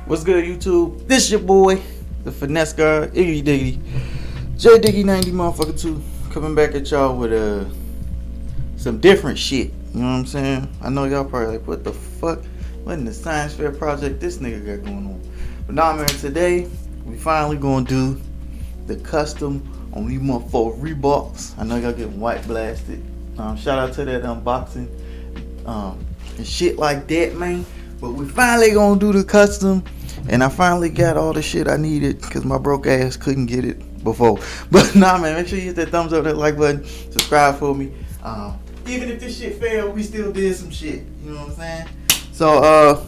What's good, YouTube? This your boy, the finesse guy, Iggy Diggity, J Diggy 90 motherfucker 2, coming back at y'all with some different shit. You know what I'm saying? I know y'all probably like, what the fuck? What in the science fair project this nigga got going on? But nah, man, today we finally gonna do the custom on these motherfucking Reeboks. I know y'all getting white blasted. Shout out to that unboxing and shit like that, man. But we finally gonna do the custom, and I finally got all the shit I needed because my broke ass couldn't get it before. But nah, man, make sure you hit that thumbs up, that like button, subscribe for me. Even if this shit failed, we still did some shit. You know what I'm saying? So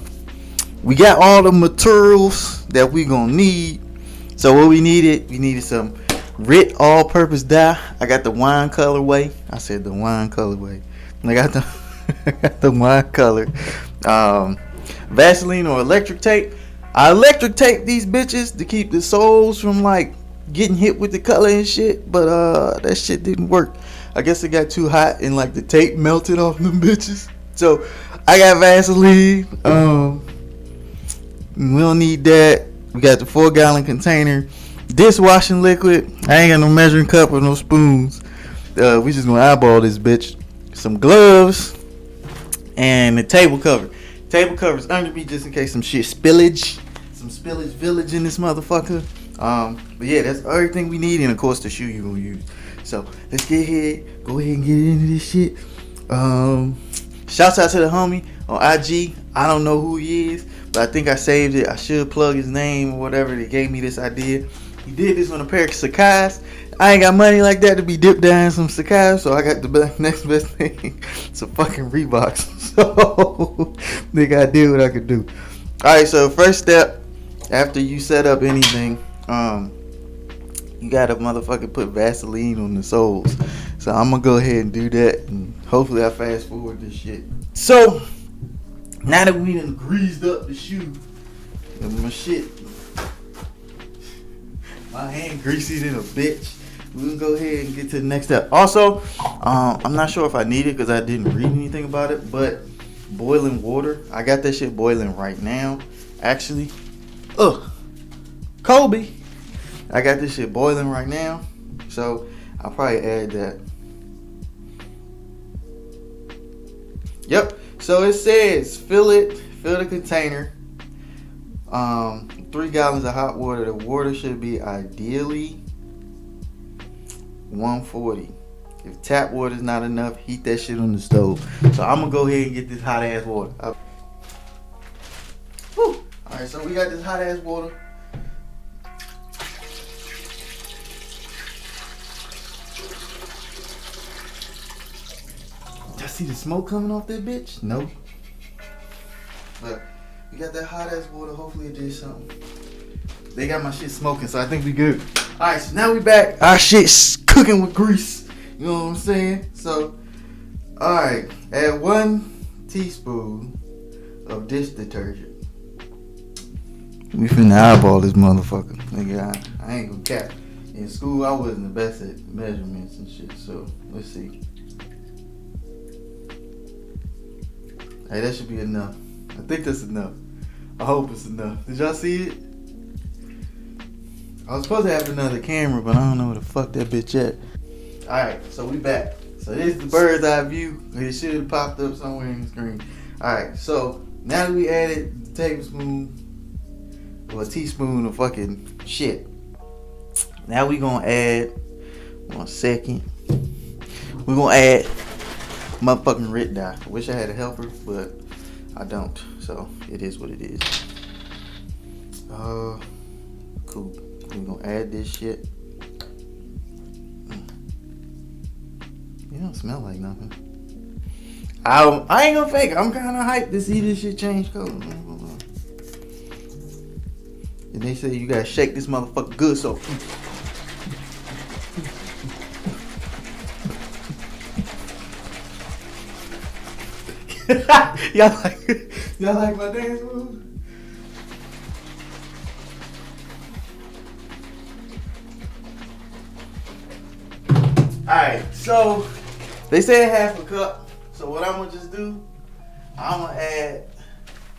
we got all the materials that we gonna need. So what we needed some Rit all-purpose dye. I got the wine colorway. I said the wine colorway. I got the wine color. Vaseline or electric tape. I electric tape these bitches to keep the soles from like getting hit with the color and shit, but that shit didn't work. I guess it got too hot and like the tape melted off them bitches. So I got Vaseline. We don't need that. We got the 4-gallon container, dishwashing liquid. I ain't got no measuring cup or no spoons. We just gonna eyeball this bitch. Some gloves and the table cover. Table cover's under me just in case some spillage village in this motherfucker. But yeah, that's everything we need, and of course the shoe you gonna use. So let's go ahead and get into this shit. Shouts out to the homie on IG. I don't know who he is, but I think I saved it. I should plug his name or whatever. They gave me this idea. He did this on a pair of Sakai's. I ain't got money like that to be dipped down in some Sakai's, so I got the next best thing, some fucking Reeboks. So nigga, I did what I could do. Alright, so first step after you set up anything, you gotta motherfucking put Vaseline on the soles. So I'm gonna go ahead and do that, and hopefully I fast forward this shit. So now that we done greased up the shoe and my shit, my hand greasy than a bitch, we can go ahead and get to the next step. Also, I'm not sure if I need it because I didn't read anything about it, but boiling water, I got that shit boiling right now. Actually, Kobe, I got this shit boiling right now, so I'll probably add that. Yep. So it says fill the container. 3 gallons of hot water. The water should be ideally 140. If tap water is not enough, heat that shit on the stove. So I'm gonna go ahead and get this hot ass water. Alright, so we got this hot ass water. Y'all see the smoke coming off that bitch? No. But we got that hot ass water. Hopefully it did something. They got my shit smoking, so I think we good. Alright, so now we back. Our shit's cooking with grease. You know what I'm saying? So, alright. Add 1 teaspoon of dish detergent. We finna eyeball this motherfucker. Nigga, I ain't gonna cap. In school, I wasn't the best at measurements and shit, so let's see. Hey, that should be enough. I think that's enough. I hope it's enough. Did y'all see it? I was supposed to have another camera, but I don't know where the fuck that bitch at. Alright, so we back. So this is the bird's eye view. It should have popped up somewhere in the screen. Alright, so now that we added the tablespoon or a teaspoon of fucking shit, now we gonna add, 1 second, we gonna add motherfucking Rit dye. I wish I had a helper, but I don't. So it is what it is. Cool. We're gonna add this shit. You don't smell like nothing. I ain't gonna fake it. I'm kind of hyped to see this shit change color. And they say you gotta shake this motherfucker good, so. y'all like my dance move? Alright, so they said half a cup. So what I'm gonna just do, I'm gonna add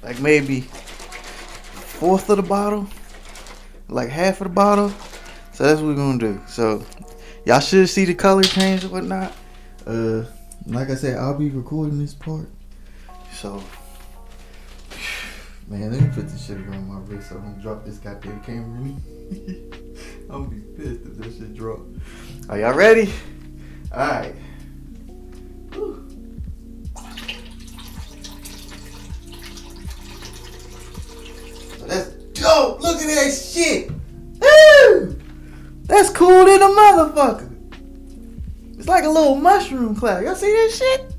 like maybe fourth of the bottle, like half of the bottle. So that's what we're gonna do. So y'all should see the color change and whatnot. Like I said, I'll be recording this part. So, man, let me put this shit around my wrist so I don't drop this goddamn camera. I'm gonna be pissed if this shit drop. Are y'all ready? Alright. Let's go! Look at that shit! Woo! That's cool than a motherfucker. It's like a little mushroom cloud. Y'all see that shit?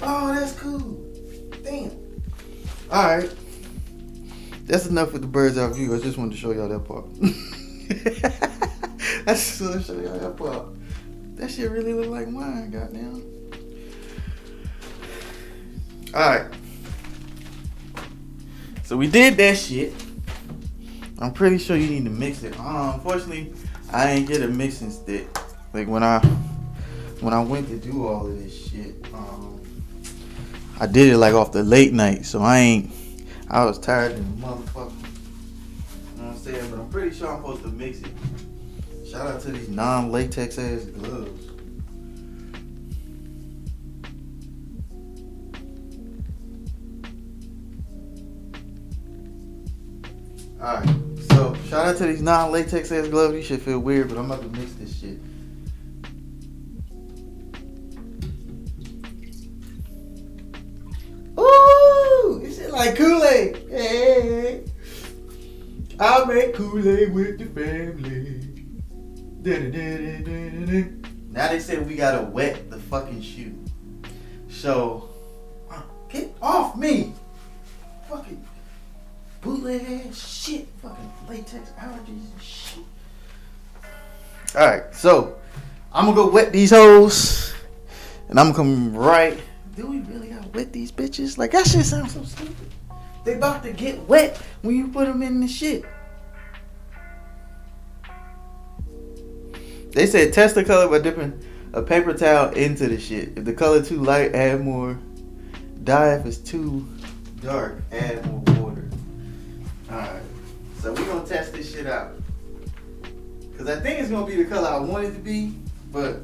Oh, that's cool. Damn. Alright. That's enough with the bird's eye view. I just wanted to show y'all that part. I just wanted to show y'all that part. That shit really look like mine, goddamn. Alright. So we did that shit. I'm pretty sure you need to mix it. Unfortunately, I ain't get a mixing stick. Like when I went to do all of this shit, I did it like off the late night, so I was tired of the motherfucker. You know what I'm saying? But I'm pretty sure I'm supposed to mix it. Shout out to these non-latex ass gloves. Alright, so shout out to these non-latex ass gloves. You should feel weird, but I'm about to mix this shit. Ooh, this shit like Kool-Aid. Hey, I'll make Kool-Aid with the family. Now they said we gotta wet the fucking shoe. So, get off me. Fucking bootleg ass shit. Fucking latex allergies and shit. Alright, so I'm gonna go wet these hoes. And I'm gonna come right. Do we really gotta wet these bitches? Like, that shit sounds so stupid. They about to get wet when you put them in the shit. They said test the color by dipping a paper towel into the shit. If the color too light, add more dye. If it's too dark, add more water. Alright, so we're gonna test this shit out. Cause I think it's gonna be the color I want it to be, but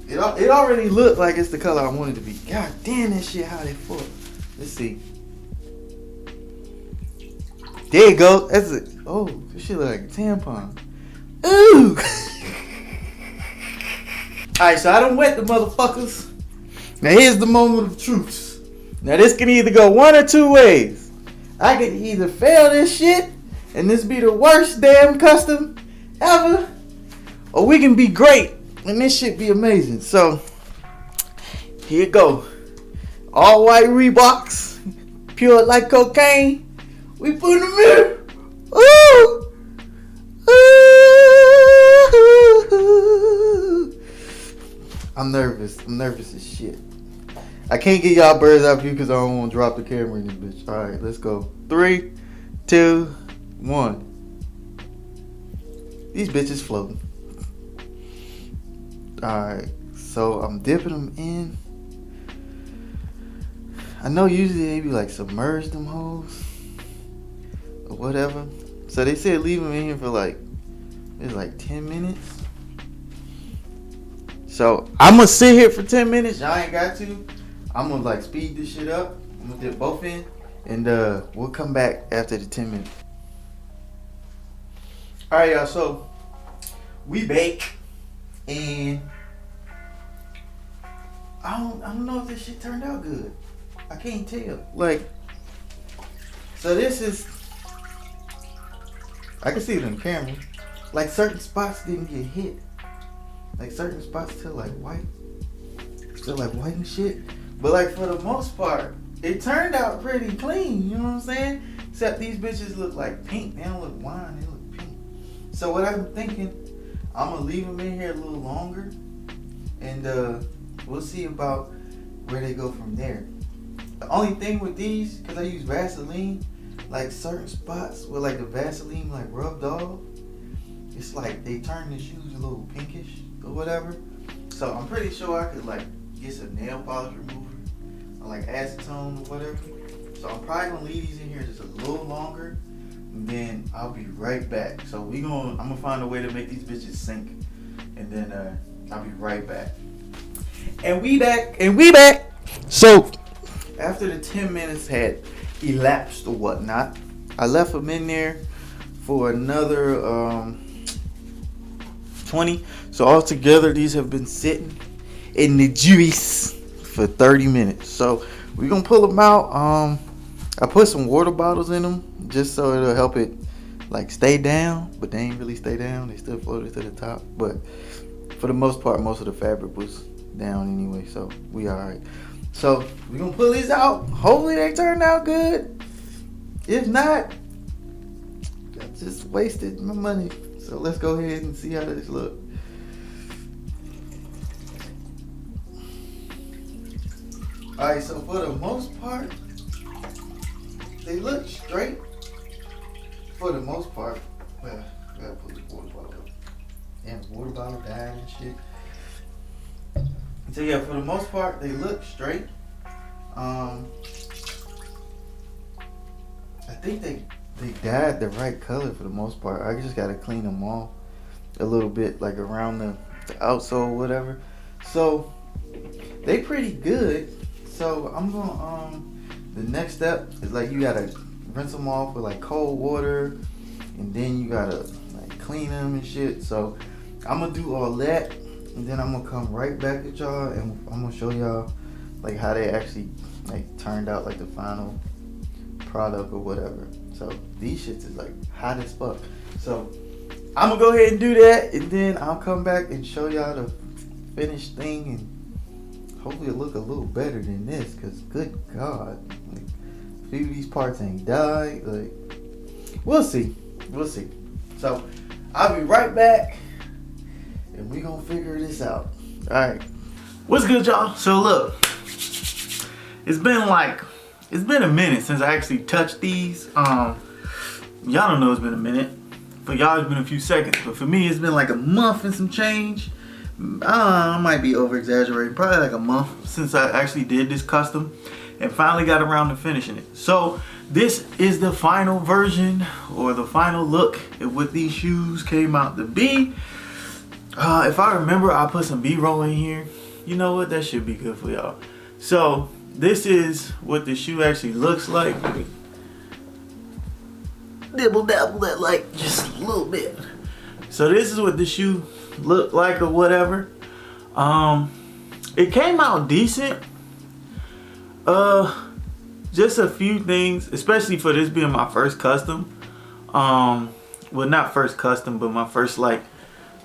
it already looked like it's the color I want it to be. God damn, that shit how they fuck. Let's see. There you go. That's it. Oh, this shit look like a tampon. Ooh. Alright, so I done wet the motherfuckers. Now here's the moment of truth. Now this can either go one or two ways. I could either fail this shit and this be the worst damn custom ever, or we can be great and this shit be amazing. So here you go. All white Reeboks, pure like cocaine. We put them in. Ooh. I'm nervous. I'm nervous as shit. I can't get y'all bird's eye view because I don't want to drop the camera in this bitch. Alright, let's go. 3, 2, 1. These bitches floating. Alright, so I'm dipping them in. I know usually they be like submerged them hoes or whatever. So they said leave them in here for like, it's like 10 minutes. So I'm gonna sit here for 10 minutes. Y'all ain't got to. I'm gonna like speed this shit up. I'm gonna dip both in, and we'll come back after the 10 minutes. All right, y'all. So we bake, and I don't know if this shit turned out good. I can't tell. Like, so this is. I can see it on camera. Like certain spots didn't get hit. Like certain spots still like white and shit. But like for the most part, it turned out pretty clean. You know what I'm saying? Except these bitches look like pink. They don't look wine. They look pink. So what I'm thinking, I'm gonna leave them in here a little longer, and we'll see about where they go from there. The only thing with these, because I use Vaseline, like certain spots where like the Vaseline like rubbed off, it's like they turn the shoes a little pinkish or whatever. So I'm pretty sure I could like get some nail polish remover or like acetone or whatever So I'm probably gonna leave these in here just a little longer, and then I'll be right back. So I'm gonna find a way to make these bitches sink, and then I'll be right back. And we back. So after the 10 minutes had elapsed or whatnot, I left them in there for another 20. So altogether, these have been sitting in the juice for 30 minutes. So we're gonna pull them out. I put some water bottles in them just so it'll help it like stay down, but they ain't really stay down. They still floated to the top, but for the most part, most of the fabric was down anyway, so we alright. So we're gonna pull these out. Hopefully they turned out good. If not, I just wasted my money. So let's go ahead and see how this look. Alright, so for the most part, they look straight. For the most part. Well, I gotta put the water bottle up. Damn, the water bottle died and shit. So yeah, for the most part, they look straight. I think they dyed the right color for the most part. I just gotta clean them off a little bit, like around the outsole, whatever. So they pretty good. So I'm gonna the next step is like you gotta rinse them off with like cold water, and then you gotta like clean them and shit. So I'm gonna do all that, and then I'm gonna come right back at y'all, and I'm gonna show y'all like how they actually like turned out, like the final product or whatever. So these shits is like hot as fuck. So I'm gonna go ahead and do that, and then I'll come back and show y'all the finished thing, and hopefully it'll look a little better than this, cause good God, like a few of these parts ain't died. Like we'll see. So I'll be right back, and we gonna figure this out. All right. What's good, y'all? So look, it's been a minute since I actually touched these. Y'all don't know it's been a minute. For y'all, it's been a few seconds. But for me, it's been like a month and some change. I might be over exaggerating. Probably like a month since I actually did this custom and finally got around to finishing it. So this is the final version, or the final look at what these shoes came out to be. If I remember, I'll put some B-roll in here. You know what? That should be good for y'all. So this is what the shoe actually looks like. Dibble dabble that like just a little bit. So this is what the shoe looked like or whatever. It came out decent. Just a few things, especially for this being my first custom. Well, not first custom, but my first like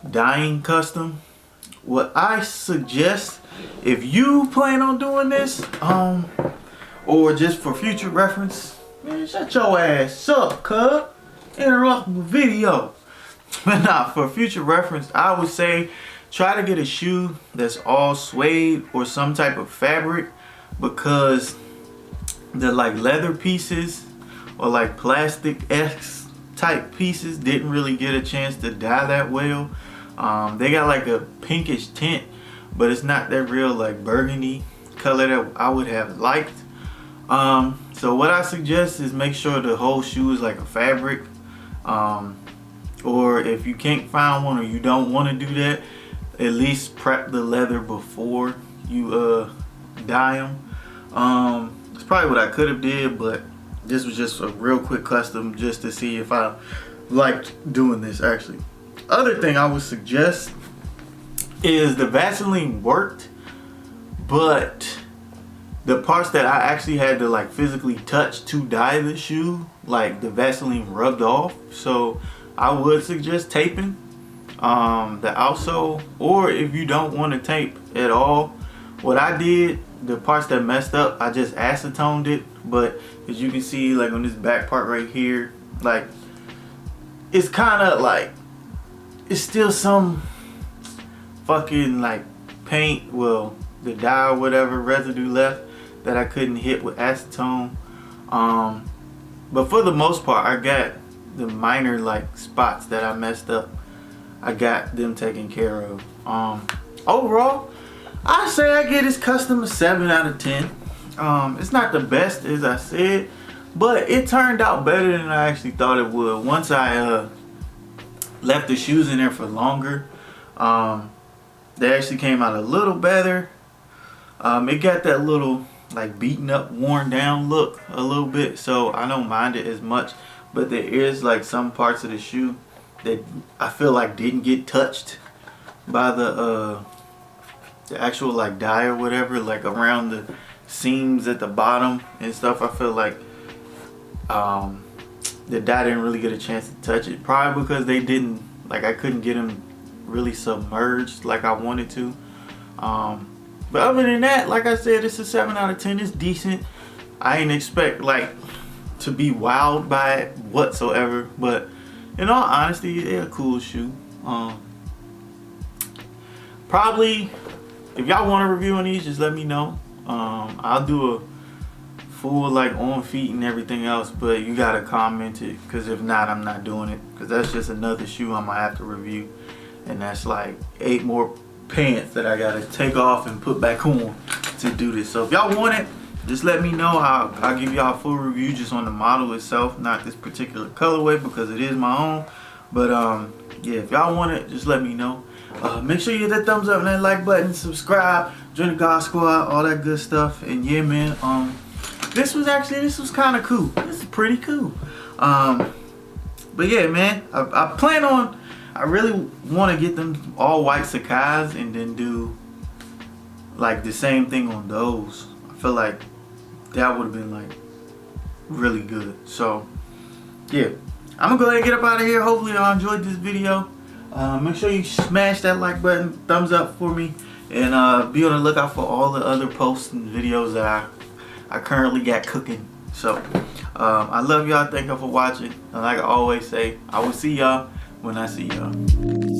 dyeing custom. What I suggest, if you plan on doing this, or just for future reference, man, shut your ass up, cuz. Interrupting the video. But nah, for future reference, I would say try to get a shoe that's all suede or some type of fabric, because the like leather pieces or like plastic-esque type pieces didn't really get a chance to dye that well. They got like a pinkish tint, but it's not that real like burgundy color that I would have liked. So what I suggest is make sure the whole shoe is like a fabric, or if you can't find one or you don't want to do that, at least prep the leather before you dye them. It's probably what I could have did, but this was just a real quick custom just to see if I liked doing this actually. Other thing I would suggest is the Vaseline worked, but the parts that I actually had to like physically touch to dye the shoe, like the Vaseline rubbed off. So I would suggest taping the outsole, or if you don't want to tape at all, what I did, the parts that messed up, I just acetoned it. But as you can see, like on this back part right here, like it's kind of like it's still some fucking like paint, well, the dye or whatever residue left that I couldn't hit with acetone. But for the most part, I got the minor like spots that I messed up, I got them taken care of. Overall, I say I get this custom a 7 out of 10. It's not the best, as I said, but it turned out better than I actually thought it would. Once I left the shoes in there for longer, they actually came out a little better. It got that little like beaten up, worn down look a little bit, so I don't mind it as much. But there is like some parts of the shoe that I feel like didn't get touched by the actual like dye or whatever, like around the seams at the bottom and stuff. I feel like the dye didn't really get a chance to touch it, probably because they didn't, like, I couldn't get them really submerged like I wanted to. But other than that, like I said, it's a 7 out of 10. It's decent. I ain't expect like to be wowed by it whatsoever, but in all honesty, they're a cool shoe. Probably if y'all want a review on these, just let me know. I'll do a full like on feet and everything else, but you gotta comment it, because if not, I'm not doing it, because that's just another shoe I'm gonna have to review, and that's like 8 more pants that I gotta take off and put back on to do this. So if y'all want it, just let me know. I'll give y'all a full review just on the model itself, not this particular colorway because it is my own. But yeah, if y'all want it, just let me know. Make sure you hit that thumbs up and that like button, subscribe, join the God Squad, all that good stuff. And yeah, man, this was kind of cool. This is pretty cool. But yeah, man, I plan on, I really want to get them all white Sakai's and then do like the same thing on those. I feel like that would have been like really good. So yeah, I'm gonna go ahead and get up out of here. Hopefully y'all enjoyed this video. Make sure you smash that like button, thumbs up for me, and be on the lookout for all the other posts and videos that I currently got cooking. So I love y'all. Thank y'all for watching, and like I always say, I will see y'all when I see y'all.